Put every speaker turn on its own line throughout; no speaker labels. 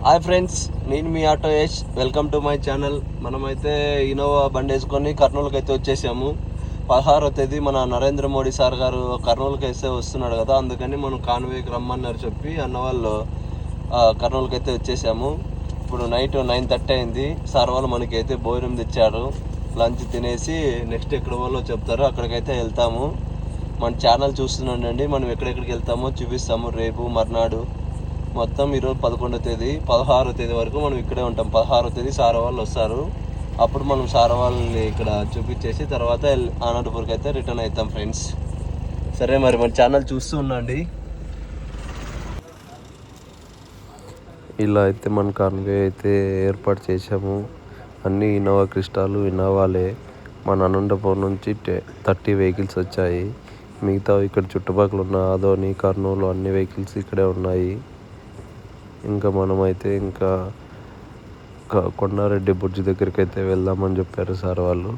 Hi friends, నేను మీ auto Yash. Welcome to my channel. మనమైతే ఇన్నోవా బండి వేసుకొని కర్నూలుకి అయితే వచ్చేసాము. 16వ తేదీ మన నరేంద్ర మోడీ సార్ గారు కర్నూలుకి అయితే వస్తున్నాడు కదా, అందుకని మనం కాన్వేకి రమ్మన్నారు చెప్పి అన్న వాళ్ళు కర్నూలుకి అయితే వచ్చేసాము. ఇప్పుడు నైట్ 9:30 అయింది. సార్ వాళ్ళు మనకి అయితే భోజనం తెచ్చారు. లంచ్ తినేసి నెక్స్ట్ ఎక్కడ వాళ్ళో చెప్తారు, అక్కడికైతే వెళ్తాము. మన ఛానల్ చూస్తున్నాండి, మనం ఎక్కడెక్కడికి వెళ్తామో చూపిస్తాము. రేపు మర్నాడు మొత్తం ఈరోజు 11వ తేదీ, 16వ తేదీ వరకు మనం ఇక్కడే ఉంటాం. 16వ తేదీ సార్ వాళ్ళు వస్తారు. అప్పుడు మనం సార్ వాళ్ళని ఇక్కడ చూపించేసి తర్వాత అనంతపూర్కి అయితే రిటర్న్ అవుతాం ఫ్రెండ్స్. సరే, మరి మన ఛానల్ చూస్తూ ఉండండి. ఇలా అయితే మన కాన్వే అయితే ఏర్పాటు చేసాము. అన్నీ ఇన్నోవా క్రిస్టాలు ఇన్నోవాలే. మన అనంతపురం నుంచి 30 వెహికల్స్ వచ్చాయి. మిగతా ఇక్కడ చుట్టుపక్కల ఉన్న ఆదోని, కర్నూలు అన్ని వెహికల్స్ ఇక్కడే ఉన్నాయి. ఇంకా మనమైతే ఇంకా కొండారెడ్డి బ్రిడ్జ్ దగ్గరికి అయితే వెళ్దామని చెప్పారు సార్ వాళ్ళు.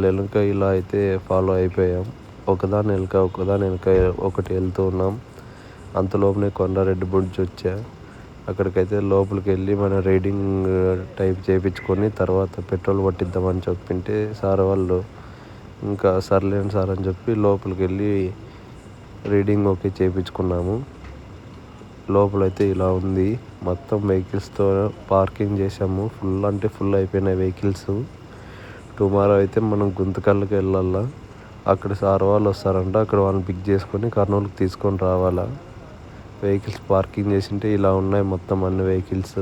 వెనుక ఇలా అయితే ఫాలో అయిపోయాం. ఒకదాని వెనుక ఒకటి వెళ్తూ ఉన్నాం. అంతలోపునే కొండారెడ్డి బ్రిడ్జ్ వచ్చా. అక్కడికైతే లోపలికి వెళ్ళి మన రైడింగ్ టైప్ చేయించుకొని తర్వాత పెట్రోల్ పట్టిద్దామని చెప్పింటే సార్ వాళ్ళు ఇంకా సర్లేండి సార్ అని చెప్పి లోపలికి వెళ్ళి రీడింగ్ ఓకే చేయించుకున్నాము. లోపలైతే ఇలా ఉంది. మొత్తం వెహికల్స్తో పార్కింగ్ చేసాము. ఫుల్ అయిపోయినాయి వెహికల్స్. టుమారో అయితే మనం గుంతకల్కి వెళ్ళాలా. అక్కడ సార్ వాళ్ళు వస్తారంట. అక్కడ వాళ్ళని పిక్ చేసుకొని కర్నూలుకి తీసుకొని రావాలా. వెహికల్స్ పార్కింగ్ చేసింటే ఇలా ఉన్నాయి మొత్తం అన్ని వెహికల్స్.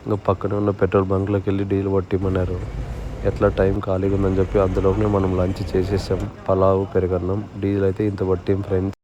ఇంకా పక్కనే ఉన్న పెట్రోల్ బంక్లోకి వెళ్ళి డీల్ పట్టిమన్నారు. ఎట్లా టైం ఖాళీగా ఉందని చెప్పి అందులోనే మనం లంచ్ చేసేసాం. పలావు, పెరుగన్నం. డీజిల్ అయితే ఇంత పట్టిం ఫ్రెండ్స్.